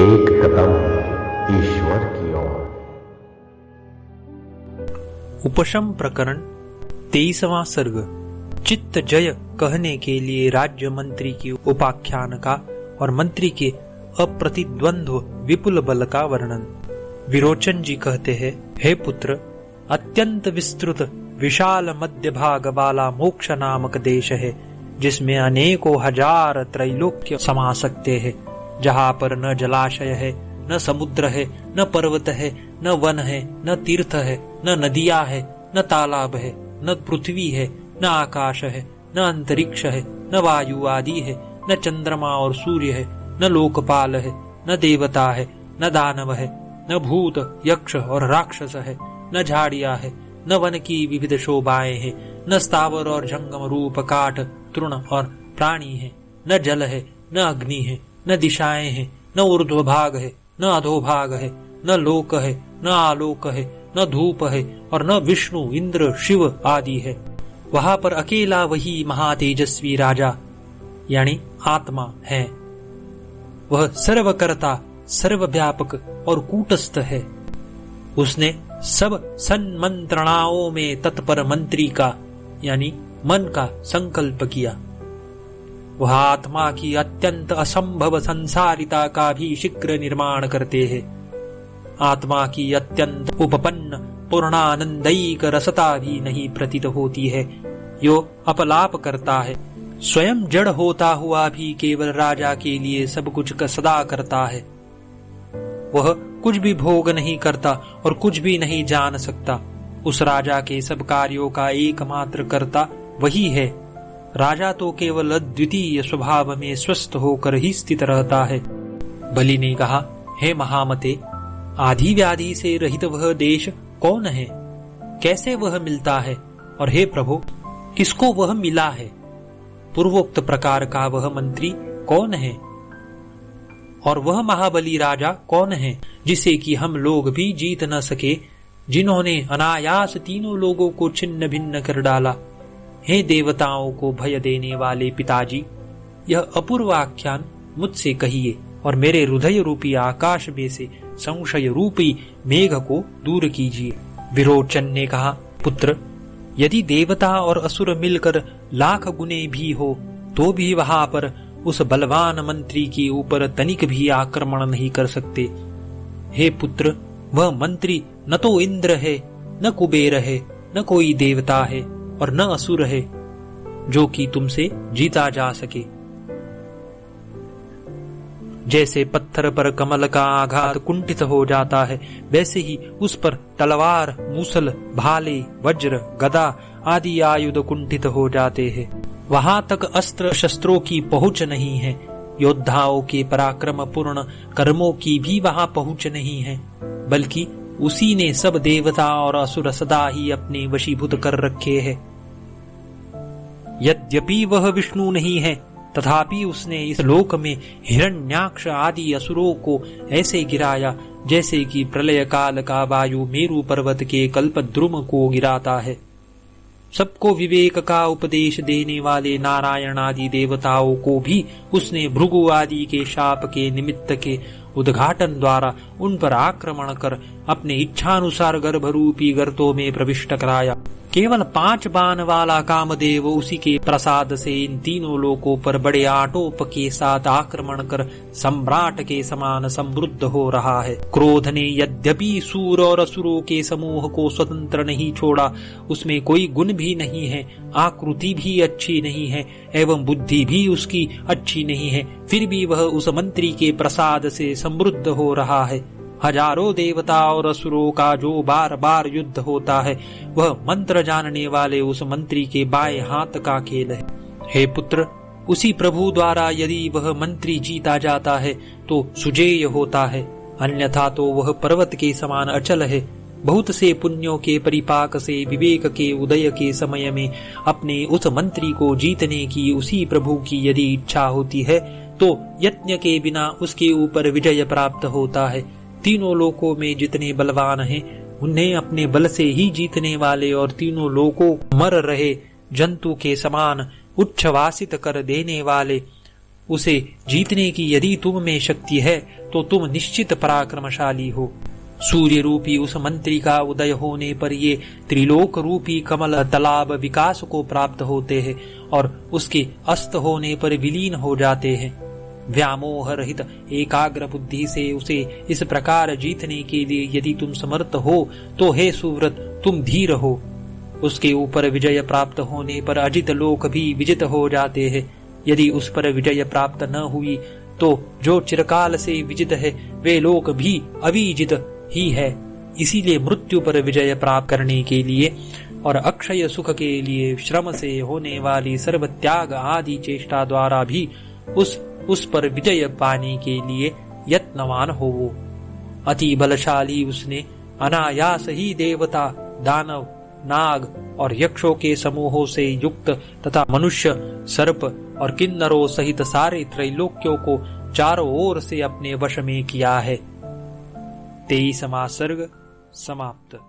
एक कदम ईश्वर की ओर। उपशम प्रकरण 23वां सर्ग। चित्त जय कहने के लिए राज्य मंत्री की उपाख्यान का और मंत्री के अप्रतिद्वंद्व विपुल बल का वर्णन। विरोचन जी कहते हैं, हे पुत्र, अत्यंत विस्तृत विशाल मध्य भाग वाला मोक्ष नामक देश है, जिसमें अनेकों हजार त्रैलोक्य समा सकते हैं, जहाँ पर न जलाशय है, न समुद्र है, न पर्वत है, न वन है, न तीर्थ है, न नदियां है, न तालाब है, न पृथ्वी है, न आकाश है, न अंतरिक्ष है, न वायु आदि है, न चंद्रमा और सूर्य है, न लोकपाल है, न देवता है, न दानव है, न भूत यक्ष और राक्षस है, न झाड़ियां है, न वन की विविध शोभाएं हैं, न स्थावर और जंगम रूप काठ तृण और प्राणी है, न जल है, न अग्नि है, न दिशाएं हैं, न ऊर्ध्वभाग है, न अधोभाग है, न लोक है, न आलोक है, न धूप है, और न विष्णु इंद्र शिव आदि है। वहां पर अकेला वही महातेजस्वी राजा यानी आत्मा है। वह सर्वकर्ता, सर्वव्यापक और कूटस्थ है। उसने सब सन्मंत्रणाओं में तत्पर मंत्री का यानी मन का संकल्प किया। वह आत्मा की अत्यंत असंभव संसारिता का भी शीघ्र निर्माण करते हैं। आत्मा की अत्यंत उपपन्न पूर्णानंदयिक रसता भी नहीं प्रतीत होती है, यो अपलाप करता है। स्वयं जड़ होता हुआ भी केवल राजा के लिए सब कुछ सदा करता है। वह कुछ भी भोग नहीं करता और कुछ भी नहीं जान सकता। उस राजा के सब कार्यों का एकमात्र कर्ता वही है। राजा तो केवल अद्वितीय स्वभाव में स्वस्थ होकर ही स्थित रहता है। बलि ने कहा, हे महामते, आदि व्याधि से रहित वह देश कौन है? कैसे वह मिलता है? और हे प्रभु, किसको वह मिला है? पूर्वोक्त प्रकार का वह मंत्री कौन है? और वह महाबली राजा कौन है, जिसे कि हम लोग भी जीत न सके, जिन्होंने अनायास तीनों लोगों को छिन्न भिन्न कर डाला? हे देवताओं को भय देने वाले पिताजी, यह अपूर्व आख्यान मुझसे कहिए और मेरे हृदय रूपी आकाश में से संशय रूपी मेघ को दूर कीजिए। विरोचन ने कहा, पुत्र, यदि देवता और असुर मिलकर लाख गुने भी हो, तो भी वहां पर उस बलवान मंत्री के ऊपर तनिक भी आक्रमण नहीं कर सकते। हे पुत्र, वह मंत्री न तो इंद्र है, न कुबेर है, न कोई देवता है और न असुर है, जो कि तुमसे जीता जा सके। जैसे पत्थर पर कमल का आघात कुंठित हो जाता है, वैसे ही उस पर तलवार, मूसल, भाले, वज्र, गदा आदि आयुध कुंठित हो जाते हैं। वहां तक अस्त्र शस्त्रों की पहुंच नहीं है। योद्धाओं के पराक्रम पूर्ण कर्मों की भी वहां पहुंच नहीं है, बल्कि उसी ने सब देवता और असुर सदा ही अपने वशीभूत कर रखे हैं। यद्यपि वह विष्णु नहीं है, तथापि उसने इस लोक में हिरण्याक्ष आदि असुरों को ऐसे गिराया जैसे कि प्रलय काल का वायु मेरु पर्वत के कल्पद्रुम को गिराता है। सबको विवेक का उपदेश देने वाले नारायण आदि देवताओं को भी उसने भृगु आदि के शाप के निमित्त के उद्घाटन द्वारा उन पर आक्रमण कर अपने इच्छानुसार गर्भरूपी गर्तों में प्रविष्ट कराया। केवल 5 बाण वाला कामदेव उसी के प्रसाद से इन तीनों लोकों पर बड़े आटोप के साथ आक्रमण कर सम्राट के समान समृद्ध हो रहा है। क्रोध ने यद्यपि सूर और असुरों के समूह को स्वतंत्र नहीं छोड़ा, उसमें कोई गुण भी नहीं है, आकृति भी अच्छी नहीं है एवं बुद्धि भी उसकी अच्छी नहीं है, फिर भी वह उस मंत्री के प्रसाद से समृद्ध हो रहा है। हजारों देवता और असुरों का जो बार बार युद्ध होता है, वह मंत्र जानने वाले उस मंत्री के बाएं हाथ का खेल है। हे पुत्र, उसी प्रभु द्वारा यदि वह मंत्री जीता जाता है तो सुजेय होता है, अन्यथा तो वह पर्वत के समान अचल है। बहुत से पुण्यों के परिपाक से विवेक के उदय के समय में अपने उस मंत्री को जीतने की उसी प्रभु की यदि इच्छा होती है, तो यत्न के बिना उसके ऊपर विजय प्राप्त होता है। तीनों लोकों में जितने बलवान हैं, उन्हें अपने बल से ही जीतने वाले और तीनों लोकों मर रहे जंतु के समान उच्छ्वासित कर देने वाले उसे जीतने की यदि तुम में शक्ति है तो तुम निश्चित पराक्रमशाली हो। सूर्य रूपी उस मंत्री का उदय होने पर ये त्रिलोक रूपी कमल तालाब विकास को प्राप्त होते हैं और उसके अस्त होने पर विलीन हो जाते हैं। व्यामोह रहित एकाग्र बुद्धि से उसे इस प्रकार जीतने के लिए यदि तुम समर्थ हो तो हे सुव्रत तुम धीर हो। उसके ऊपर विजय प्राप्त होने पर अजित लोक भी विजित हो जाते हैं। यदि उस पर विजय प्राप्त न हुई तो जो चिरकाल से विजित है वे लोक भी अविजित ही है। इसीलिए मृत्यु पर विजय प्राप्त करने के लिए और अक्षय सुख के लिए श्रम से होने वाली सर्व त्याग आदि चेष्टा द्वारा भी उस पर विजय पाने के लिए यत्नवान हो। अति बलशाली उसने अनायास ही देवता, दानव, नाग और यक्षों के समूहों से युक्त तथा मनुष्य, सर्प और किन्नरों सहित सारे त्रैलोक्यों को चारों ओर से अपने वश में किया है। 23वां सर्ग समाप्त।